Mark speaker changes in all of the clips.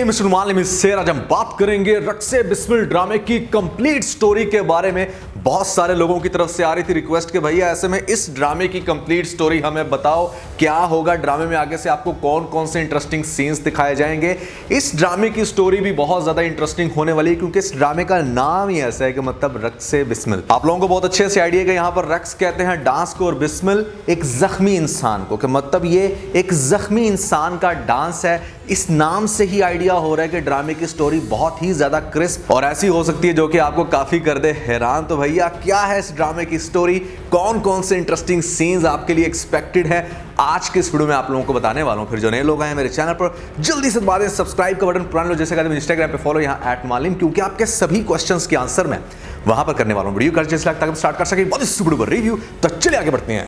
Speaker 1: Mister मालिम से आज हम बात करेंगे रक्से बिस्मिल ड्रामे की कंप्लीट स्टोरी के बारे में। बहुत सारे लोगों की तरफ से आ रही थी रिक्वेस्ट कि भैया ऐसे में इस ड्रामे की कंप्लीट स्टोरी हमें बताओ, क्या होगा ड्रामे में आगे से, आपको कौन कौन से इंटरेस्टिंग सीन्स दिखाए जाएंगे। इस ड्रामे की स्टोरी भी बहुत ज्यादा इंटरेस्टिंग होने वाली है क्योंकि इस ड्रामे का नाम ही ऐसा है कि मतलब रक्से बिस्मिल। आप लोगों को बहुत अच्छे से आइडिया है कि यहाँ पर रक्स कहते हैं डांस को और बिस्मिल एक जख्मी इंसान को, कि मतलब ये एक जख्मी इंसान का डांस है। इस नाम से ही आइडिया हो रहा है कि ड्रामे की स्टोरी बहुत ही ज्यादा क्रिस्प और ऐसी हो सकती है जो कि आपको काफी कर दे हैरान। तो भैया क्या है इस ड्रामे की स्टोरी, कौन कौन से इंटरेस्टिंग सीन्स आपके लिए एक्सपेक्टेड है, आज के इस वीडियो में आप लोगों को बताने वाला हूं। फिर जो नए लोग आए मेरे चैनल पर जल्दी से दबा दें सब्सक्राइब का बटन, पुराने लोग जैसे कहते हैं इंस्टाग्राम पे फॉलो यहाँ @मालिम, क्योंकि आपके सभी क्वेश्चंस के आंसर मैं वहां पर करने वाला हूं। वीडियो कर जैसे लगता है स्टार्ट कर सके बहुत इस वीडियो पर रिव्यू। तो चलिए आगे बढ़ते हैं।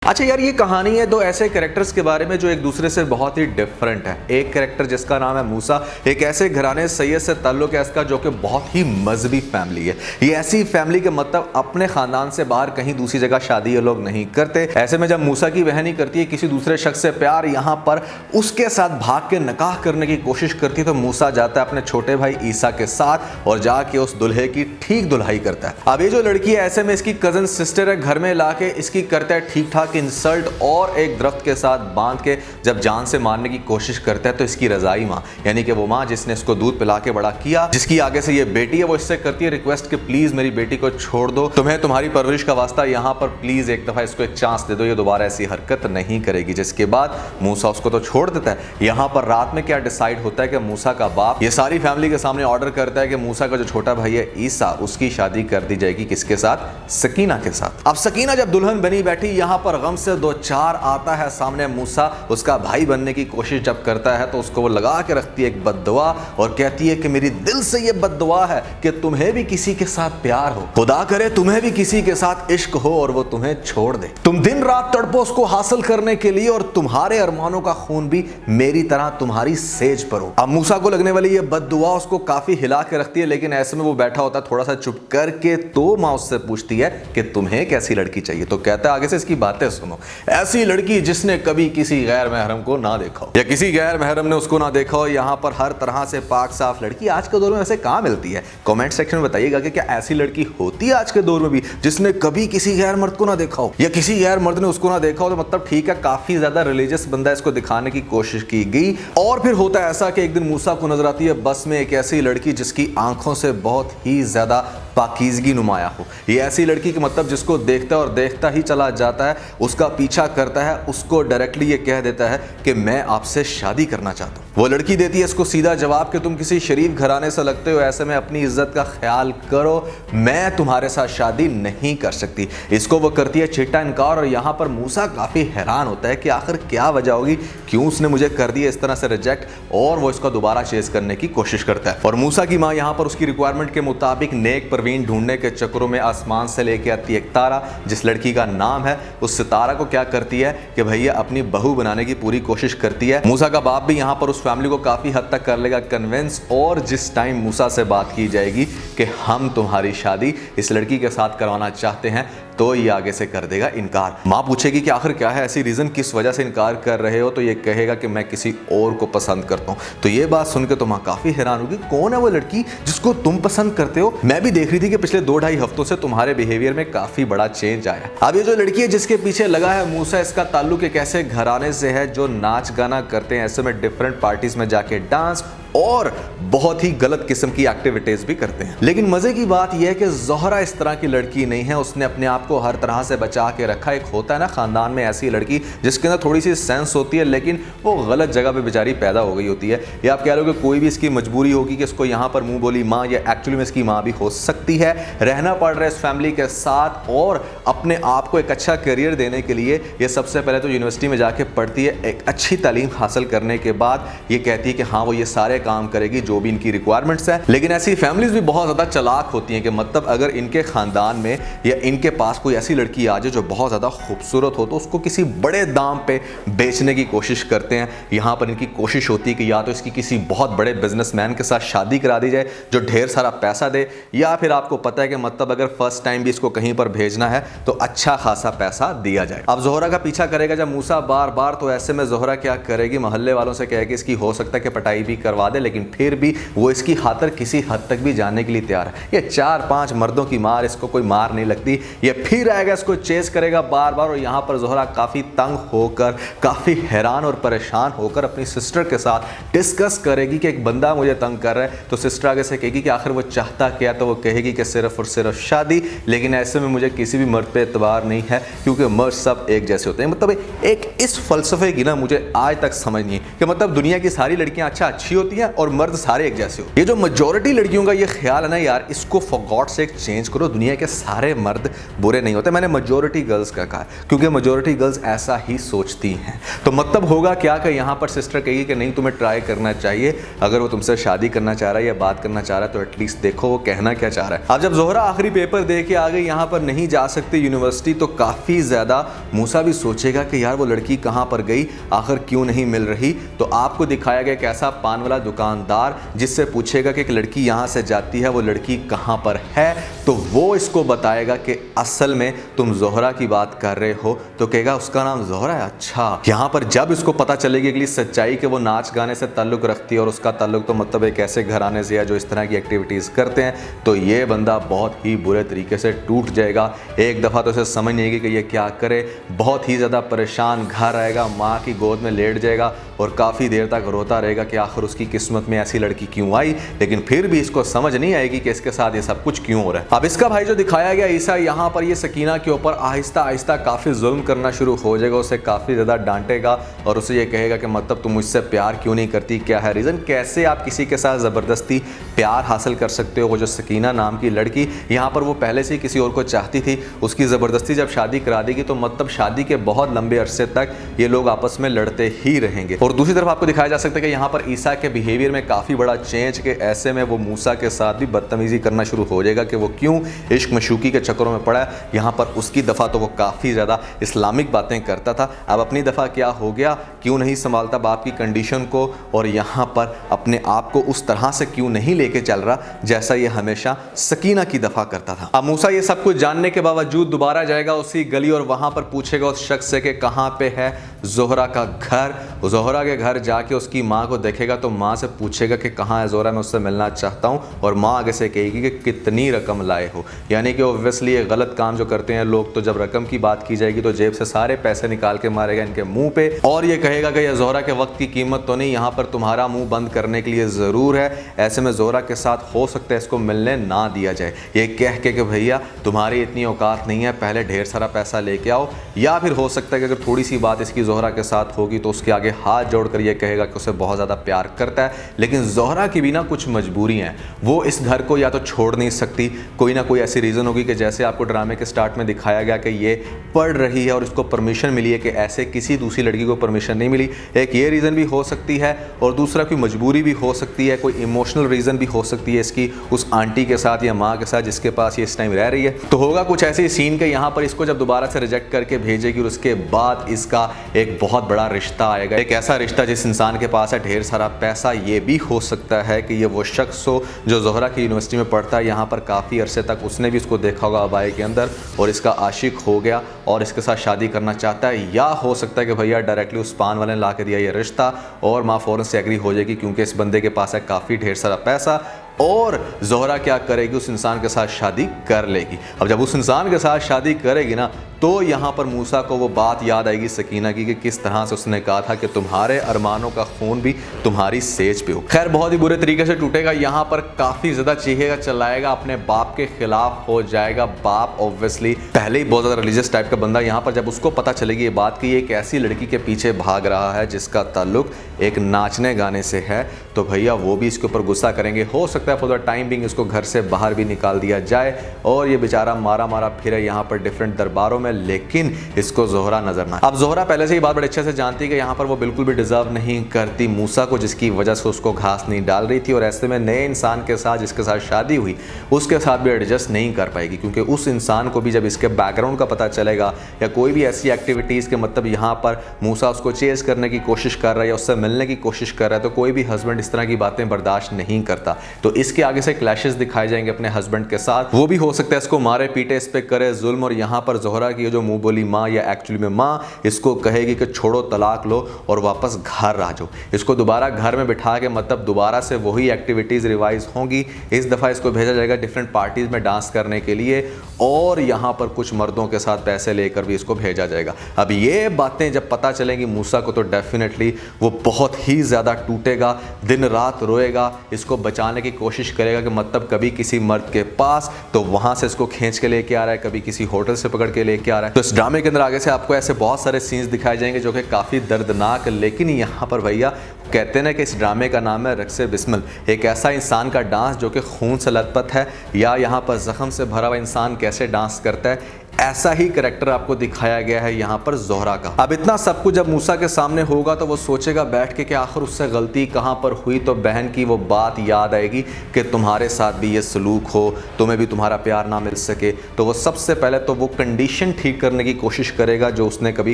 Speaker 1: अच्छा यार, ये कहानी है दो ऐसे कैरेक्टर्स के बारे में जो एक दूसरे से बहुत ही डिफरेंट है। एक कैरेक्टर जिसका नाम है मूसा, एक ऐसे घराने सैयद से ताल्लुक है इसका जो कि बहुत ही मजहबी फैमिली है। ये ऐसी फैमिली के मतलब अपने खानदान से बाहर कहीं दूसरी जगह शादी ये लोग नहीं करते। ऐसे में जब मूसा की बहन ही करती है किसी दूसरे शख्स से प्यार, यहाँ पर उसके साथ भाग के निकाह करने की कोशिश करती है, तो मूसा जाता है अपने छोटे भाई ईसा के साथ और जाके उस दुल्हे की ठीक दुल्हाई करता है। अब ये जो लड़की है ऐसे में इसकी कजन सिस्टर है, घर में लाके इसकी करता है ठीक ठाक इंसल्ट और एक दरख्त के साथ बांध के जब जान से मारने की कोशिश करता है, तो इसकी रजाई माँ यानी कि वो माँ जिसने इसको दूध पिला के बड़ा किया, जिसकी आगे से ये बेटी है, वो इससे करती है रिक्वेस्ट कि प्लीज मेरी बेटी को छोड़ दो, तुम्हें तुम्हारी परवरिश का वास्ता, यहाँ पर प्लीज एक दफा इसको एक चांस दे दो, ये दोबारा ऐसी हरकत नहीं करेगी। जिसके बाद मूसा उसको तो छोड़ देता है। यहाँ पर रात में क्या डिसाइड होता है कि मूसा का बाप ये सारी फैमिली के सामने ऑर्डर करता है कि मूसा का जो छोटा भाई है ईसा, उसकी शादी कर दी जाएगी किसके साथ, सकीना के साथ। अब सकीना जब दुल्हन बनी बैठी, यहाँ पर गम से दो चार आता है सामने। मूसा उसका भाई बनने की कोशिश जब करता है तो उसको वो लगा के रखती है एक बद्दुआ और कहती है कि मेरी दिल से ये बद्दुआ है कि तुम्हें भी किसी के साथ प्यार हो, खुदा करे तुम्हें भी किसी के साथ इश्क हो और वो तुम्हें छोड़ दे, तुम दिन रात तड़पो उसको हासिल करने के लिए और तुम्हारे अरमानों का खून भी मेरी तरह तुम्हारी सेज पर हो। अब मूसा को लगने वाली ये बद्दुआ उसको काफी हिला के रखती है, लेकिन ऐसे में वो बैठा होता है थोड़ा सा चुप करके, तो माँ उससे पूछती है कि तुम्हें कैसी लड़की चाहिए, तो कहता है आगे से इसकी बातें सुनो, ऐसी लड़की जिसने कभी किसी गैर महरम को ना देखा हो या किसी गैर महरम ने उसको ना देखा हो। यहाँ पर हर तरह से पाक साफ लड़की आज के दौर में वैसे कहाँ मिलती है? कमेंट सेक्शन में बताइएगा कि क्या ऐसी लड़की होती है आज के दौर में भी जिसने कभी किसी गैर मर्द को ना देखा हो या किसी गैर मर्द ने उसको ना देखा हो। तो मतलब ठीक है, काफी ज्यादा रिलीजियस बंदा इसको दिखाने की कोशिश की गई। और फिर होता है ऐसा कि एक दिन मूसा को नजर आती है बस में एक ऐसी लड़की जिसकी आंखों से बहुत ही ज्यादा पाकीज़गी नुमाया हो। ये ऐसी लड़की कि मतलब जिसको देखता है और देखता ही चला जाता है, उसका पीछा करता है, उसको डायरेक्टली ये कह देता है कि मैं आपसे शादी करना चाहता हूँ। वो लड़की देती है इसको सीधा जवाब कि तुम किसी शरीफ घराने से लगते हो, ऐसे में अपनी इज्जत का ख्याल करो, मैं तुम्हारे साथ शादी नहीं कर सकती। इसको वो करती है चिट्टा इनकार और यहाँ पर मूसा काफ़ी हैरान होता है कि आखिर क्या वजह होगी, क्यों उसने मुझे कर दिया इस तरह से रिजेक्ट, और वो इसका दोबारा चेज करने की कोशिश करता है। और मूसा की माँ यहाँ पर उसकी रिक्वायरमेंट के मुताबिक नेक परवीन ढूंढने के चक्करों में आसमान से लेके आती है एक तारा, जिस लड़की का नाम है। उस सितारा को क्या करती है कि भैया अपनी बहू बनाने की पूरी कोशिश करती है। मूसा का बाप भी यहाँ पर उस फैमिली को काफी हद तक कर लेगा कन्विंस, और जिस टाइम मूसा से बात की जाएगी कि हम तुम्हारी शादी इस लड़की के साथ करवाना चाहते हैं, तो ये आगे से कर देगा इनकार। माँ पूछेगी कि आखिर क्या है ऐसी रीजन, किस वजह से इनकार कर रहे हो, तो ये कहेगा कि मैं किसी और को पसंद करता हूँ। तो ये बात सुनकर तो माँ काफी हैरान होगी, कौन है वो लड़की जिसको तुम पसंद करते हो? मैं भी देख रही थी कि पिछले 2-2.5 हफ्तों से तुम्हारे बिहेवियर में काफी बड़ा चेंज आया। अब ये जो लड़की है जिसके पीछे लगा है मूसा, इसका ताल्लुक एक ऐसे घराने से है जो नाच गाना करते हैं, ऐसे में डिफरेंट पार्टीज में जाके डांस और बहुत ही गलत किस्म की एक्टिविटीज भी करते हैं। लेकिन मजे की बात यह है कि ज़ोहरा इस तरह की लड़की नहीं है, उसने अपने आप को हर तरह से बचा के रखा। एक होता है ना खानदान में ऐसी लड़की जिसके अंदर थोड़ी सी सेंस होती है, लेकिन वो गलत जगह पे बेचारी पैदा हो गई होती है, या आप कह रहे हो कि कोई भी इसकी मजबूरी होगी कि इसको यहाँ पर मुंह बोली माँ, या एक्चुअली में इसकी माँ भी हो सकती है। रहना पड़ रहा है इस फैमिली के साथ और अपने आप को एक अच्छा करियर देने के लिए ये सबसे पहले तो यूनिवर्सिटी में जाके पढ़ती है। एक अच्छी तालीम हासिल करने के बाद ये कहती है कि हाँ वो ये सारे सारे काम करेगी जो भी इनकी रिक्वायरमेंट्स है। लेकिन ऐसी फैमिलीज भी बहुत ज़्यादा चालाक होती हैं कि मतलब अगर इनके ख़ानदान में या इनके पास कोई ऐसी लड़की आ जाए जो बहुत ज़्यादा खूबसूरत हो तो उसको किसी बड़े दाम पे बेचने की कोशिश करते हैं। यहाँ पर इनकी कोशिश होती है कि या तो इसकी किसी बहुत बड़े बिजनेसमैन के साथ शादी करा दी जाए जो ढेर सारा पैसा दे, या फिर आपको पता है कि मतलब अगर फर्स्ट टाइम भी इसको कहीं पर भेजना है तो अच्छा खासा पैसा दिया जाए। अब जोहरा का पीछा करेगा जब मूसा बार बार, तो ऐसे में जोहरा क्या करेगी, मोहल्ले वालों से कहेगी इसकी हो सकता है कि पटाई भी करवा दे, लेकिन फिर भी वो इसकी खातिर किसी हद तक भी जाने के लिए तैयार है। ये 4-5 मर्दों की मार इसको कोई मार नहीं लगती। ये फिर आएगा, इसको चेस करेगा बार बार, और यहाँ पर जोहरा काफ़ी तंग होकर, काफ़ी हैरान और परेशान होकर अपनी सिस्टर के साथ डिस्कस करेगी कि एक बंदा मुझे तंग कर रहा है। तो सिस्टर आगे से कहेगी कि आखिर वो चाहता क्या, तो वो कहेगी कि सिर्फ और सिर्फ शादी, लेकिन ऐसे में मुझे किसी भी मर्द पे एतबार नहीं है क्योंकि मर्द सब एक जैसे होते हैं। मतलब एक इस फलसफे की ना मुझे आज तक समझ नहीं कि मतलब दुनिया की सारी लड़कियां अच्छी होती हैं और मर्द सारे एक जैसे हो। ये जो मेजॉरिटी लड़कियों का ये ख्याल है ना यार, इसको फॉर गॉड सेक चेंज करो। दुनिया के सारे मर्द बुरे नहीं होते। मैंने मेजॉरिटी गर्ल्स का कहा क्योंकि मेजॉरिटी गर्ल्स ऐसा ही सोचती हैं। तो मतलब होगा क्या कि यहाँ पर सिस्टर कहेगी कि नहीं, तुम्हें ट्राई करना चाहिए। अगर वो तुमसे शादी करना चाह रहा है या बात करना चाह रहा है तो एटलीस्ट देखो वो कहना क्या चाह रहा है। अब जब जोहरा आखिरी पेपर दे के आ गई, यहाँ पर नहीं जा सकती यूनिवर्सिटी, तो काफ़ी ज़्यादा मूसा भी सोचेगा कि यार वो लड़की कहाँ पर गई, आखिर क्यों नहीं मिल रही। तो आपको दिखाया गया एक ऐसा पान वाला दुकानदार जिससे पूछेगा कि एक लड़की यहाँ से जाती है, वो लड़की कहाँ पर है, तो वो इसको बताएगा कि असल में तुम जोहरा की बात कर रहे हो। तो कहेगा उसका नाम जोहरा है, अच्छा। यहाँ पर जब इसको पता चलेगी अगली सच्चाई कि वो नाच गाने से ताल्लुक़ रखती है और उसका ताल्लुक़ तो मतलब एक ऐसे घराने से है जो इस तरह की एक्टिविटीज़ करते हैं, तो ये बंदा बहुत ही बुरे तरीके से टूट जाएगा। एक दफ़ा तो इसे समझ नहीं आएगी कि ये क्या करे, बहुत ही ज़्यादा परेशान घर आएगा, माँ की गोद में लेट जाएगा और काफ़ी देर तक रोता रहेगा कि आखिर उसकी किस्मत में ऐसी लड़की क्यों आई। लेकिन फिर भी इसको समझ नहीं आएगी कि इसके साथ ये सब कुछ क्यों हो रहा है। अब इसका भाई जो दिखाया गया ईसा, यहाँ पर ये सकीना के ऊपर आहिस्ता आहिस्ता काफ़ी जुल्म करना शुरू हो जाएगा, उसे काफ़ी ज़्यादा डांटेगा और उसे ये कहेगा कि मतलब तुम मुझसे प्यार क्यों नहीं करती, क्या है रीज़न, कैसे आप किसी के साथ ज़बरदस्ती प्यार हासिल कर सकते हो। वो जो सकीना नाम की लड़की, यहाँ पर वो पहले से ही किसी और को चाहती थी, उसकी ज़बरदस्ती जब शादी करा देगी तो मतलब शादी के बहुत लंबे अरसे तक ये लोग आपस में लड़ते ही रहेंगे। और दूसरी तरफ आपको दिखाया जा सकता है कि यहाँ पर ईसा के बिहेवियर में काफ़ी बड़ा चेंज, के ऐसे में वो मूसा के साथ भी बदतमीज़ी करना शुरू हो जाएगा कि वो क्यों इश्क मशूकी के चक्करों में पड़ा है। यहाँ पर उसकी दफ़ा तो वो काफ़ी ज़्यादा इस्लामिक बातें करता था, अब अपनी दफ़ा क्या हो गया, क्यों नहीं संभालता बाप की कंडीशन को, और यहाँ पर अपने आप को उस तरह से क्यों नहीं लेके चल रहा जैसा ये हमेशा सकीना की दफ़ा करता था। अब मूसा ये सब कुछ जानने के बावजूद दोबारा जाएगा उसी गली और वहाँ पर पूछेगा उस शख्स से कि कहाँ पे है जोहरा का घर। जोहरा के घर जाके उसकी माँ को देखेगा तो माँ से पूछेगा कि कहाँ है जोहरा, मैं उससे मिलना चाहता हूँ, और माँ आगे से कहेगी कि कितनी रकम लाए हो। यानी कि ऑब्वियसली ये गलत काम जो करते हैं लोग, तो जब रकम की बात की जाएगी तो जेब से सारे पैसे निकाल के मारेगा इनके मुंह पे, और ये कहेगा कि यह जोहरा के वक्त की कीमत तो नहीं, यहाँ पर तुम्हारा मुंह बंद करने के लिए ज़रूर है। ऐसे में जोहरा के साथ हो सकता है इसको मिलने ना दिया जाए, ये कह के कि भैया तुम्हारी इतनी औकात नहीं है, पहले ढेर सारा पैसा लेके आओ। या फिर हो सकता है कि अगर थोड़ी सी बात इसकी जोहरा के साथ होगी तो उसके आगे हाथ जोड़कर ये कहेगा कि उसे बहुत ज़्यादा प्यार करता है, लेकिन जोहरा की भी ना कुछ मजबूरी हैं, वो इस घर को या तो छोड़ नहीं सकती, कोई ना कोई ऐसी रीज़न होगी कि जैसे आपको ड्रामे के स्टार्ट में दिखाया गया कि ये पढ़ रही है और इसको परमिशन मिली है कि ऐसे किसी दूसरी लड़की को परमिशन नहीं मिली। एक ये रीज़न भी हो सकती है, और दूसरा कोई मजबूरी भी हो सकती है, कोई इमोशनल रीज़न भी हो सकती है इसकी उस आंटी के साथ या माँ के साथ जिसके पास ये इस टाइम रह रही है। तो होगा कुछ ऐसी सीन के यहाँ पर इसको जब दोबारा से रिजेक्ट करके भेजेगी और उसके बाद इसका एक बहुत बड़ा रिश्ता आएगा, एक ऐसा रिश्ता जिस इंसान के पास है ढेर सारा पैसा। ये भी हो सकता है कि ये वो शख्स हो जो जोहरा की यूनिवर्सिटी में पढ़ता है, यहाँ पर काफ़ी अरसे तक उसने भी इसको देखा होगा अबाए के अंदर और इसका आशिक हो गया और इसके साथ शादी करना चाहता है। या हो सकता है कि भैया डायरेक्टली उस पान वाले ने ला के दिया ये रिश्ता और माँ फ़ौरन से एग्री हो जाएगी क्योंकि इस बंदे के पास है काफ़ी ढेर सारा पैसा, और जोहरा क्या करेगी, उस इंसान के साथ शादी कर लेगी। अब जब उस इंसान के साथ शादी करेगी ना, तो यहाँ पर मूसा को वो बात याद आएगी सकीना की कि किस तरह से उसने कहा था कि तुम्हारे अरमानों का खून भी तुम्हारी सेज पे हो। खैर बहुत ही बुरे तरीके से टूटेगा, यहाँ पर काफ़ी ज़्यादा चीखेगा चिल्लाएगा, अपने बाप के खिलाफ हो जाएगा। बाप ऑब्वियसली पहले ही बहुत ज़्यादा रिलीजियस टाइप का बंदा, यहाँ पर जब उसको पता चलेगी ये बात कि ये एक ऐसी लड़की के पीछे भाग रहा है जिसका ताल्लुक एक नाचने गाने से है, तो भैया वो भी इसके ऊपर गुस्सा करेंगे। हो सकता है फॉर द टाइम बिंग इसको घर से बाहर भी निकाल दिया जाए और ये बेचारा मारा मारा फिरे यहाँ पर डिफरेंट दरबारों में। में, लेकिन इसको जोहरा नजर ना। अब जोहरा पहले से ही बात बड़े अच्छे से जानती है कि यहाँ पर वो बिल्कुल भी डिजर्व नहीं करती मूसा को, जिसकी वजह से उसको घास नहीं डाल रही थी, और ऐसे में नए इंसान के साथ जिसके साथ शादी हुई उसके साथ भी एडजस्ट नहीं कर पाएगी, क्योंकि उस इंसान को भी जब इसके बैकग्राउंड का पता चलेगा या कोई भी ऐसी एक्टिविटीज़ के मतलब यहाँ पर मूसा उसको चेज करने की कोशिश कर रहा है या उससे मिलने की कोशिश कर रहा है, तो कोई भी हस्बैंड इस तरह की बातें बर्दाश्त नहीं करता। तो इसके आगे से क्लैशेस दिखाए जाएंगे अपने हस्बैंड के साथ, वो भी हो सकता है इसको मारे पीटे, इस पे करे जुल्म, और यहाँ पर जोहरा की जो मुंह बोली माँ या एक्चुअली में माँ इसको कहेगी कि छोड़ो, तलाक लो और वापस घर आ जाओ। इसको दोबारा घर में बिठा के मतलब दोबारा से वही एक्टिविटीज़ रिवाइज होंगी। इस दफ़ा इसको भेजा जाएगा डिफरेंट पार्टीज़ में डांस करने के लिए, और यहाँ पर कुछ मर्दों के साथ पैसे लेकर भी इसको भेजा जाएगा। अब ये बातें जब पता चलेंगी मूसा को, तो डेफिनेटली वो बहुत ही ज़्यादा टूटेगा, दिन रात रोएगा, इसको बचाने की कोशिश करेगा कि मतलब कभी किसी मर्द के पास तो वहाँ से इसको खींच के लेके आ रहा है, कभी किसी होटल से पकड़ के लेके आ रहा है। तो इस ड्रामे के अंदर आगे से आपको ऐसे बहुत सारे सीन्स दिखाए जाएंगे जो कि काफ़ी दर्दनाक, लेकिन यहाँ पर भैया कहते हैं ना कि इस ड्रामे का नाम है रक्स बिस्मिल, एक ऐसा इंसान का डांस जो कि खून से लथपथ है, या यहाँ पर जख्म से भरा हुआ इंसान कैसे डांस करता है, ऐसा ही करैक्टर आपको दिखाया गया है यहाँ पर जोहरा का। अब इतना सब कुछ जब मूसा के सामने होगा तो वो सोचेगा बैठ के कि आखिर उससे गलती कहाँ पर हुई, तो बहन की वो बात याद आएगी कि तुम्हारे साथ भी ये सलूक हो, तुम्हें भी तुम्हारा प्यार ना मिल सके। तो वो सबसे पहले तो वो कंडीशन ठीक करने की कोशिश करेगा जो उसने कभी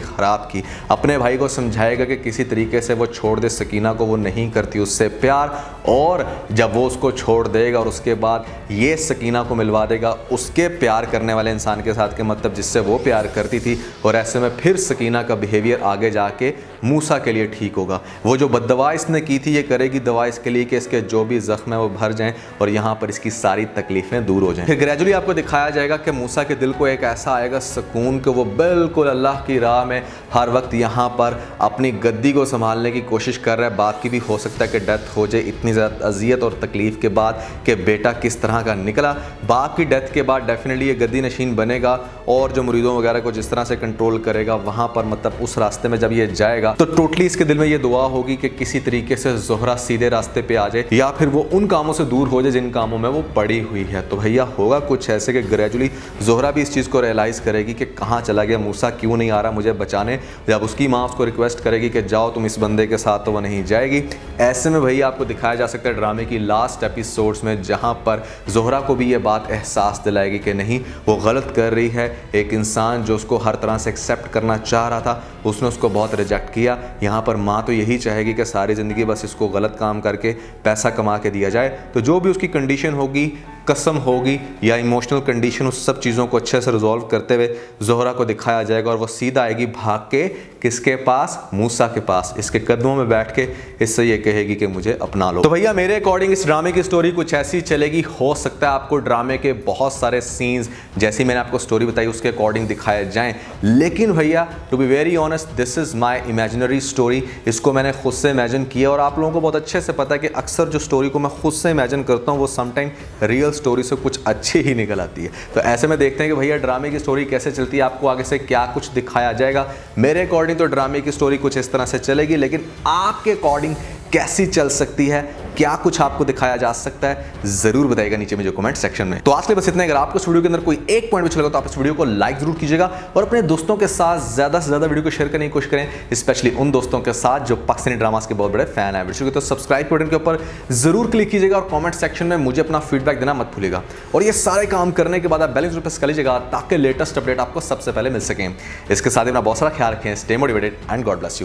Speaker 1: ख़राब की, अपने भाई को समझाएगा कि किसी तरीके से वो छोड़ दे सकीना को, वो नहीं करती उससे प्यार, और जब वो उसको छोड़ देगा और उसके बाद ये सकीना को मिलवा देगा उसके प्यार करने वाले इंसान के साथ के मतलब जिससे वो प्यार करती थी, और ऐसे में फिर सकीना का बिहेवियर आगे जाके मूसा के लिए ठीक होगा। वो जो बददवा इसने की थी ये करेगी दवा इसके लिए कि इसके जो भी जख्म है वो भर जाएं और यहाँ पर इसकी सारी तकलीफ़ें दूर हो जाएं। फिर ग्रेजुअली आपको दिखाया जाएगा कि मूसा के दिल को एक ऐसा आएगा सुकून कि वो बिल्कुल अल्लाह की राह में हर वक्त यहाँ पर अपनी गद्दी को संभालने की कोशिश कर रहा है। बाप की भी हो सकता है कि डेथ हो जाए, इतनी ज़्यादा अजियत और तकलीफ़ के बाद कि बेटा किस तरह का निकला। बाप की डेथ के बाद डेफिनेटली ये गद्दी नशीन बनेगा और जो मुरीदों वगैरह को जिस तरह से कंट्रोल करेगा वहाँ पर मतलब उस रास्ते में जब ये जाएगा तो टोटली इसके दिल में ये दुआ होगी कि किसी तरीके से जोहरा सीधे रास्ते पे आ जाए या फिर वो उन कामों से दूर हो जाए जिन कामों में वो पड़ी हुई है। तो भैया होगा कुछ ऐसे कि ग्रेजुअली जोहरा भी इस चीज़ को रियलाइज़ करेगी कि कहाँ चला गया मूसा, क्यों नहीं आ रहा मुझे बचाने। जब उसकी माँ उसको रिक्वेस्ट करेगी कि जाओ तुम इस बंदे के साथ, तो वह नहीं जाएगी। ऐसे में भैया आपको दिखाया जा सकता है ड्रामे की लास्ट एपिसोड्स में जहाँ पर जोहरा को भी ये बात एहसास दिलाएगी कि नहीं वो गलत कर रही है। एक इंसान जो उसको हर तरह से एक्सेप्ट करना चाह रहा था उसने उसको बहुत रिजेक्ट किया। यहाँ पर माँ तो यही चाहेगी कि सारी ज़िंदगी बस इसको गलत काम करके पैसा कमा के दिया जाए। तो जो भी उसकी कंडीशन होगी, कसम होगी या इमोशनल कंडीशन, उस सब चीज़ों को अच्छे से रिजॉल्व करते हुए जोहरा को दिखाया जाएगा और वो सीधा आएगी भाग के किसके पास, मूसा के पास, इसके कदमों में बैठ के इससे ये कहेगी कि मुझे अपना लो। तो भैया मेरे अकॉर्डिंग इस ड्रामे की स्टोरी कुछ ऐसी चलेगी। हो सकता है आपको ड्रामे के बहुत सारे सीन्स जैसी मैंने आपको स्टोरी बताई उसके अकॉर्डिंग दिखाए जाएं, लेकिन भैया to be very honest this is my imaginary story. इसको मैंने खुद से इमेजिन किया और आप लोगों को बहुत अच्छे से पता है कि अक्सर जो स्टोरी को मैं खुद से इमेजिन करता हूँ वो समटाइम रियल स्टोरी से कुछ अच्छी ही निकल आती है। तो ऐसे में देखते हैं कि भैया ड्रामे की स्टोरी कैसे चलती है, आपको आगे से क्या कुछ दिखाया जाएगा। मेरे अकॉर्डिंग तो ड्रामे की स्टोरी कुछ इस तरह से चलेगी, लेकिन आपके अकॉर्डिंग कैसी चल सकती है, क्या कुछ आपको दिखाया जा सकता है, जरूर बताइएगा नीचे में जो कमेंट सेक्शन में। तो आज के बस इतना। अगर आपको इस वीडियो के अंदर कोई एक पॉइंट अच्छा लगा तो आप इस वीडियो को लाइक जरूर कीजिएगा और अपने दोस्तों के साथ ज्यादा से ज्यादा वीडियो को शेयर करने की कोशिश करें, स्पेशली उन दोस्तों के साथ जो पाकिस्तानी ड्रामास के बहुत बड़े फैन है। वीडियो को तो सब्सक्राइब बटन के ऊपर जरूर क्लिक कीजिएगा और कमेंट सेक्शन में मुझे अपना फीडबैक देना मत भूलिएगा। और ये सारे काम करने के बाद आप बेल प्रेस कर लीजिएगा ताकि लेटेस्ट अपडेट आपको सबसे पहले मिल सके। इसके साथ ही अपना बहुत सारा ख्याल रखें। Stay motivated and God bless you.